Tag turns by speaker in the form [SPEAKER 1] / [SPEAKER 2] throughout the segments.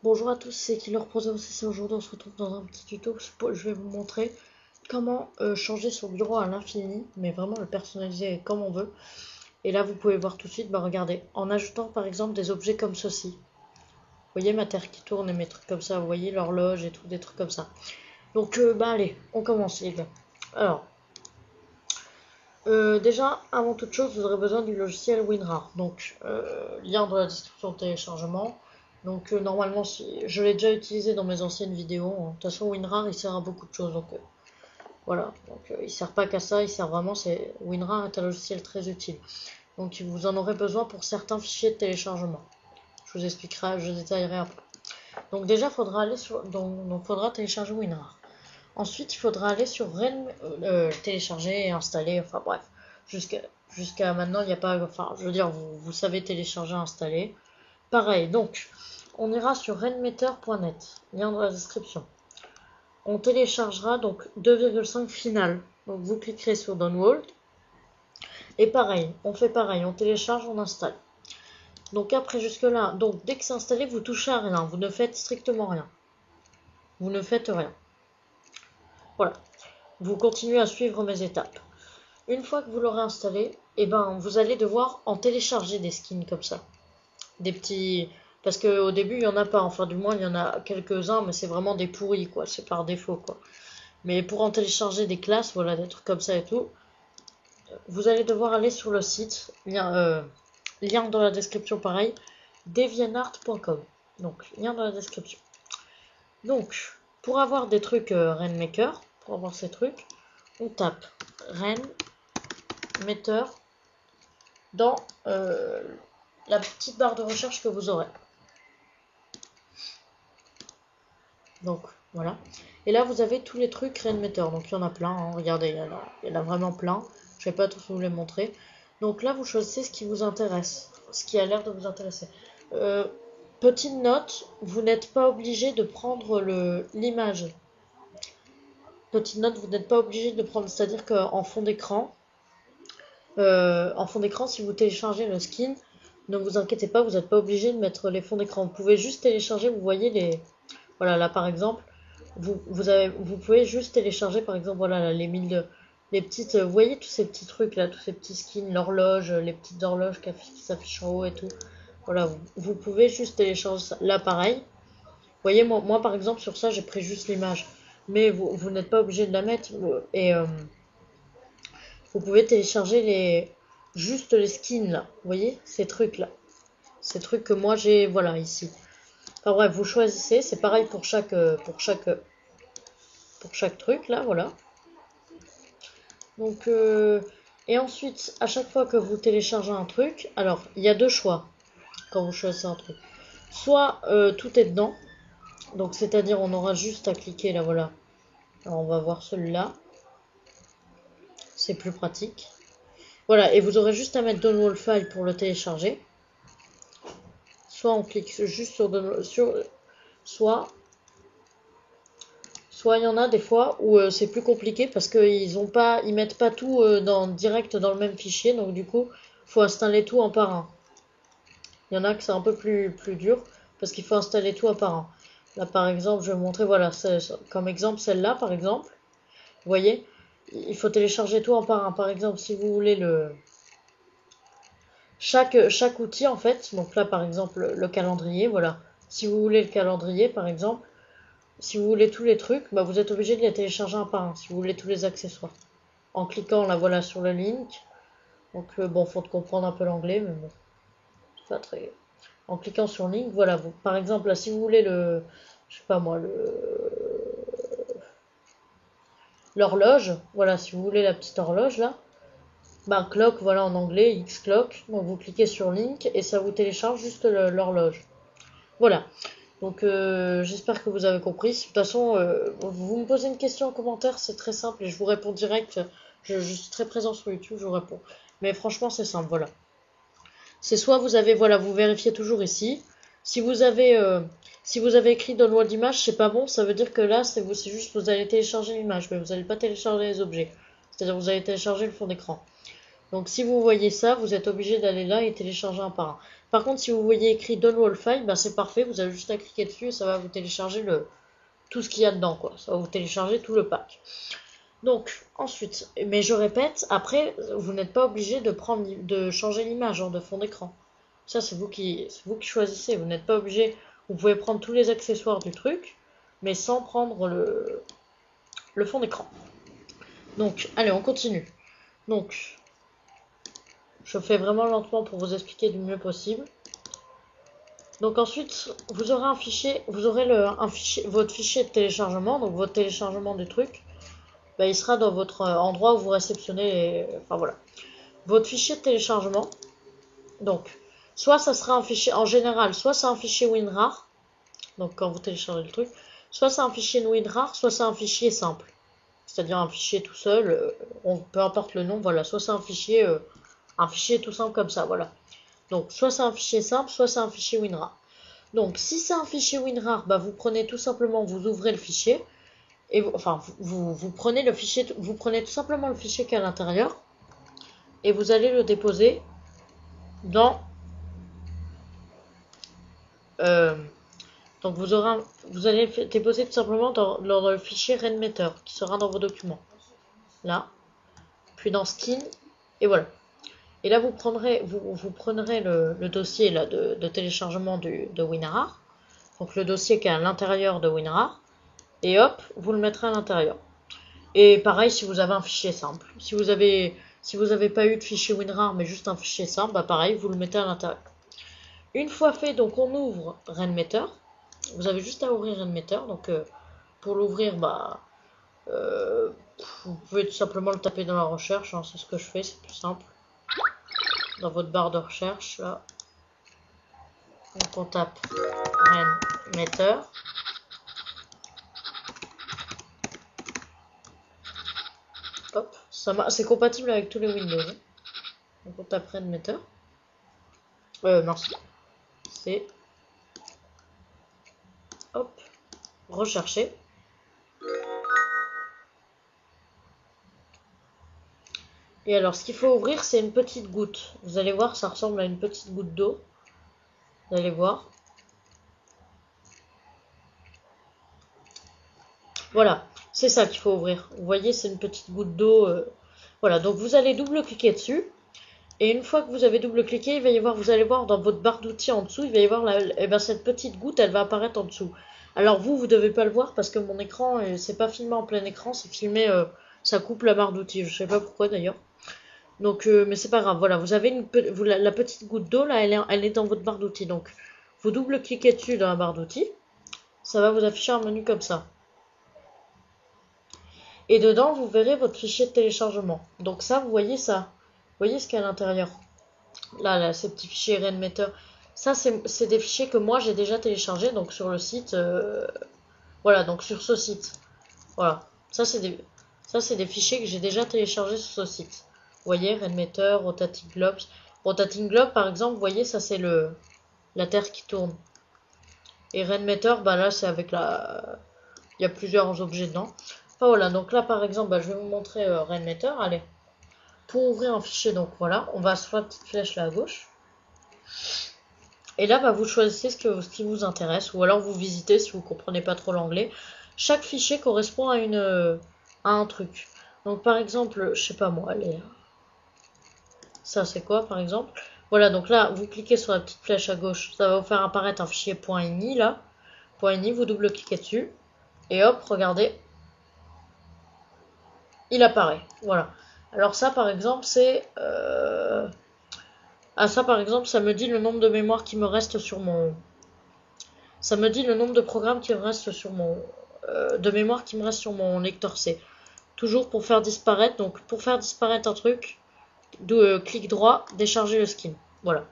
[SPEAKER 1] Bonjour à tous, c'est KillerPro06 et aujourd'hui on se retrouve dans un petit tuto. Je vais vous montrer comment changer son bureau à l'infini, mais vraiment le personnaliser comme on veut. Et là vous pouvez voir tout de suite, regardez, en ajoutant par exemple des objets comme ceci. Vous voyez ma terre qui tourne et mes trucs comme ça, vous voyez l'horloge et tout, des trucs comme ça. Donc allez, on commence les gars. Alors, déjà, avant toute chose, vous aurez besoin du logiciel WinRAR. Donc, lien dans la description de téléchargement. Donc, normalement, je l'ai déjà utilisé dans mes anciennes vidéos. De toute façon, WinRAR, il sert à beaucoup de choses. Donc, voilà. Donc, il sert pas qu'à ça. Il sert vraiment. WinRAR est un logiciel très utile. Donc, vous en aurez besoin pour certains fichiers de téléchargement. Je vous expliquerai, je détaillerai après. Donc, déjà, faudra aller faudra télécharger WinRAR. Ensuite, il faudra aller sur télécharger et installer, enfin bref. Jusqu'à maintenant, il n'y a pas, enfin, je veux dire, vous savez télécharger, installer. Pareil, donc, on ira sur rainmeter.net, lien dans la description. On téléchargera donc 2,5 final. Donc, vous cliquerez sur Download. Et pareil, on fait pareil, on télécharge, on installe. Donc, après, jusque-là, donc, dès que c'est installé, vous touchez à rien, vous ne faites strictement rien. Vous ne faites rien. Voilà. Vous continuez à suivre mes étapes. Une fois que vous l'aurez installé, vous allez devoir en télécharger des skins comme ça. Des petits... Parce qu'au début, il n'y en a pas. Enfin, du moins, il y en a quelques-uns, mais c'est vraiment des pourris, quoi. C'est par défaut, quoi. Mais pour en télécharger des classes, voilà, des trucs comme ça et tout, vous allez devoir aller sur le site. Lien dans la description, pareil. deviantart.com. Donc, lien dans la description. Donc, pour avoir des trucs Rainmaker, pour avoir ces trucs, on tape Rainmeter dans la petite barre de recherche que vous aurez. Donc voilà. Et là vous avez tous les trucs Rainmeter. Donc il y en a plein. Hein. Regardez, il y en a vraiment plein. Je vais pas tous vous les montrer. Donc là vous choisissez ce qui vous intéresse. Ce qui a l'air de vous intéresser. Petite note, vous n'êtes pas obligé de prendre l'image. Petite note, vous n'êtes pas obligé de prendre. C'est-à-dire qu'en fond d'écran, si vous téléchargez le skin, ne vous inquiétez pas, vous n'êtes pas obligé de mettre les fonds d'écran. Vous pouvez juste télécharger, vous voyez les... Voilà, là par exemple, vous pouvez juste télécharger par exemple, voilà, là, les petites... Vous voyez tous ces petits trucs là, tous ces petits skins, l'horloge, les petites horloges qui s'affichent en haut et tout. Voilà, vous pouvez juste télécharger ça. Là pareil, vous voyez, moi par exemple sur ça j'ai pris juste l'image. Mais vous n'êtes pas obligé de la mettre. Et vous pouvez télécharger juste les skins là. Vous voyez, ces trucs là. Ces trucs que moi j'ai, voilà, ici. Enfin bref, vous choisissez, c'est pareil pour chaque truc là, voilà. Donc et ensuite, à chaque fois que vous téléchargez un truc, alors il y a deux choix quand vous choisissez un truc. Soit tout est dedans, donc c'est-à-dire on aura juste à cliquer là, voilà. Alors on va voir celui-là, c'est plus pratique. Voilà, et vous aurez juste à mettre Download File pour le télécharger. Soit on clique juste sur soit il y en a des fois où c'est plus compliqué parce qu'ils mettent pas tout direct dans le même fichier, donc du coup faut installer tout un par un. Il y en a que c'est un peu plus dur parce qu'il faut installer tout un par un. Là par exemple je vais vous montrer, voilà, comme exemple celle-là par exemple. Vous voyez, il faut télécharger tout un par un. Par exemple si vous voulez chaque outil en fait, donc là par exemple le calendrier, voilà. Si vous voulez le calendrier par exemple, si vous voulez tous les trucs, vous êtes obligé de les télécharger un par un, si vous voulez tous les accessoires. En cliquant là, voilà, sur le link. Donc bon, faut comprendre un peu l'anglais, mais bon, c'est pas très... En cliquant sur link, voilà, par exemple, là, si vous voulez je sais pas moi, l'horloge, voilà, si vous voulez la petite horloge là, clock, voilà, en anglais, X-clock, donc vous cliquez sur link et ça vous télécharge juste l'horloge. Voilà. Donc j'espère que vous avez compris. De toute façon, vous me posez une question en commentaire, c'est très simple et je vous réponds direct. Je suis très présent sur YouTube, je vous réponds. Mais franchement, c'est simple, voilà. C'est soit vous avez, voilà, vous vérifiez toujours ici. Si vous avez écrit download d'image, c'est pas bon, ça veut dire que là, c'est juste vous allez télécharger l'image, mais vous n'allez pas télécharger les objets. C'est-à-dire vous allez télécharger le fond d'écran. Donc si vous voyez ça, vous êtes obligé d'aller là et télécharger un par un. Par contre, si vous voyez écrit Download File, bah, c'est parfait. Vous avez juste à cliquer dessus et ça va vous télécharger tout ce qu'il y a dedans, quoi. Ça va vous télécharger tout le pack. Donc, ensuite, mais je répète, après, vous n'êtes pas obligé de changer l'image de fond d'écran. Ça, c'est vous qui choisissez. Vous n'êtes pas obligé. Vous pouvez prendre tous les accessoires du truc, mais sans prendre le fond d'écran. Donc, allez, on continue. Donc, je fais vraiment lentement pour vous expliquer du mieux possible. Donc ensuite, vous aurez un fichier, votre fichier de téléchargement, donc votre téléchargement du truc. Bah, il sera dans votre endroit où vous réceptionnez enfin voilà. Votre fichier de téléchargement, donc, soit ça sera un fichier, en général, soit c'est un fichier WinRAR, donc quand vous téléchargez le truc, soit c'est un fichier WinRAR, soit c'est un fichier simple. C'est-à-dire un fichier tout seul, peu importe le nom, voilà, soit c'est un fichier tout simple comme ça, voilà. Donc, soit c'est un fichier simple, soit c'est un fichier WinRAR. Donc, si c'est un fichier WinRAR, bah, vous prenez tout simplement, vous ouvrez le fichier, et vous prenez le fichier, vous prenez tout simplement le fichier qui est à l'intérieur, et vous allez le déposer dans donc vous allez déposer tout simplement dans le fichier Rainmeter qui sera dans vos documents. Là, puis dans Skin, et voilà. Et là vous prendrez le dossier là, de téléchargement de WinRAR, donc le dossier qui est à l'intérieur de WinRAR, et hop, vous le mettrez à l'intérieur. Et pareil si vous avez un fichier simple. Si vous avez pas eu de fichier WinRAR mais juste un fichier simple, bah pareil, vous le mettez à l'intérieur. Une fois fait, donc on ouvre Rainmeter. Vous avez juste à ouvrir Rainmeter. Donc pour l'ouvrir, bah vous pouvez tout simplement le taper dans la recherche. Hein, c'est ce que je fais, c'est plus simple. Dans votre barre de recherche, là. Donc on tape Rainmeter. Hop, c'est compatible avec tous les Windows. Hein. Donc on tape Rainmeter. Merci. C'est hop, rechercher. Et alors, ce qu'il faut ouvrir, c'est une petite goutte. Vous allez voir, ça ressemble à une petite goutte d'eau. Vous allez voir. Voilà, c'est ça qu'il faut ouvrir. Vous voyez, c'est une petite goutte d'eau. Voilà, donc vous allez double-cliquer dessus. Et une fois que vous avez double-cliqué, vous allez voir dans votre barre d'outils en dessous, il va y avoir cette petite goutte, elle va apparaître en dessous. Alors vous ne devez pas le voir parce que mon écran, c'est pas filmé en plein écran, c'est filmé, ça coupe la barre d'outils. Je sais pas pourquoi d'ailleurs. Donc, mais c'est pas grave. Voilà, vous avez la petite goutte d'eau là, elle est dans votre barre d'outils. Donc, vous double-cliquez dessus dans la barre d'outils, ça va vous afficher un menu comme ça. Et dedans, vous verrez votre fichier de téléchargement. Donc ça, vous voyez ça. Vous voyez ce qu'il y a à l'intérieur. Là, ces petits fichiers Rainmeter. Ça, c'est des fichiers que moi, j'ai déjà téléchargés. Donc sur le site. Voilà, donc sur ce site. Voilà. Ça, c'est des fichiers que j'ai déjà téléchargés sur ce site. Vous voyez, Rainmeter, Rotating Globes. Rotating Globe, par exemple, vous voyez, ça, c'est la Terre qui tourne. Et Rainmeter, bah là, c'est avec la... Il y a plusieurs objets dedans. Enfin, voilà, donc là, par exemple, bah, je vais vous montrer Rainmeter. Allez. Pour ouvrir un fichier, donc voilà, on va sur la petite flèche là à gauche. Et là, bah, vous choisissez ce qui vous intéresse, ou alors vous visitez si vous ne comprenez pas trop l'anglais. Chaque fichier correspond à un truc. Donc par exemple, je sais pas moi, allez. Ça c'est quoi par exemple? Voilà, donc là, vous cliquez sur la petite flèche à gauche, ça va vous faire apparaître un fichier .ini là. .ini, vous double-cliquez dessus. Et hop, regardez. Il apparaît. Voilà. Alors ça par exemple, c'est... Ah ça par exemple, ça me dit le nombre de mémoire qui me reste sur mon... Ça me dit le nombre de programmes qui me reste sur mon... de mémoire qui me reste sur mon lecteur C. Toujours pour faire disparaître. Donc pour faire disparaître un truc, clic droit, décharger le skin. Voilà.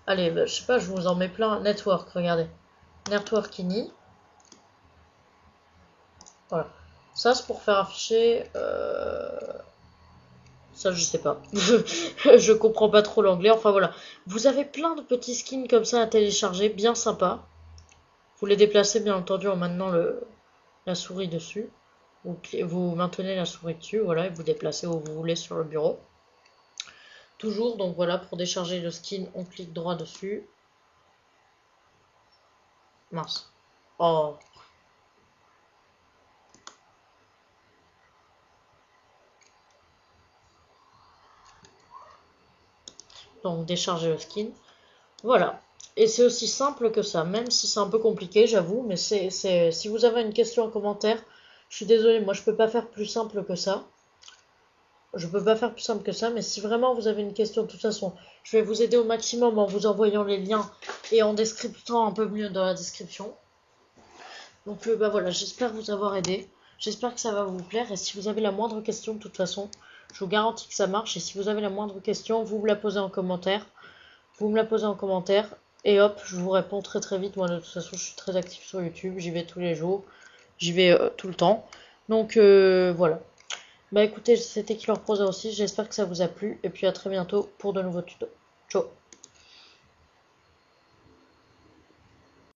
[SPEAKER 1] Allez, bah, je sais pas, je vous en mets plein. Network, regardez. Network ini. Voilà. Ça c'est pour faire afficher... Ça, je sais pas. Je comprends pas trop l'anglais. Enfin, voilà. Vous avez plein de petits skins comme ça à télécharger. Bien sympa. Vous les déplacez, bien entendu, en maintenant la souris dessus. Vous maintenez la souris dessus. Voilà. Et vous déplacez où vous voulez sur le bureau. toujours. Donc voilà, pour décharger le skin, on clique droit dessus. Mince. Oh. Donc décharger le skin. Voilà. Et c'est aussi simple que ça, même si c'est un peu compliqué, j'avoue, mais si vous avez une question en commentaire, je suis désolée, moi je peux pas faire plus simple que ça. Je peux pas faire plus simple que ça, mais si vraiment vous avez une question, de toute façon, je vais vous aider au maximum en vous envoyant les liens et en descriptant un peu mieux dans la description. Donc bah voilà, j'espère vous avoir aidé. J'espère que ça va vous plaire. Et si vous avez la moindre question, de toute façon, je vous garantis que ça marche. Et si vous avez la moindre question, vous me la posez en commentaire. Vous me la posez en commentaire. Et hop, je vous réponds très très vite. Moi, de toute façon, je suis très actif sur YouTube. J'y vais tous les jours. J'y vais tout le temps. Donc voilà. Bah écoutez, c'était Killer Prosa aussi. J'espère que ça vous a plu. Et puis à très bientôt pour de nouveaux tutos. Ciao.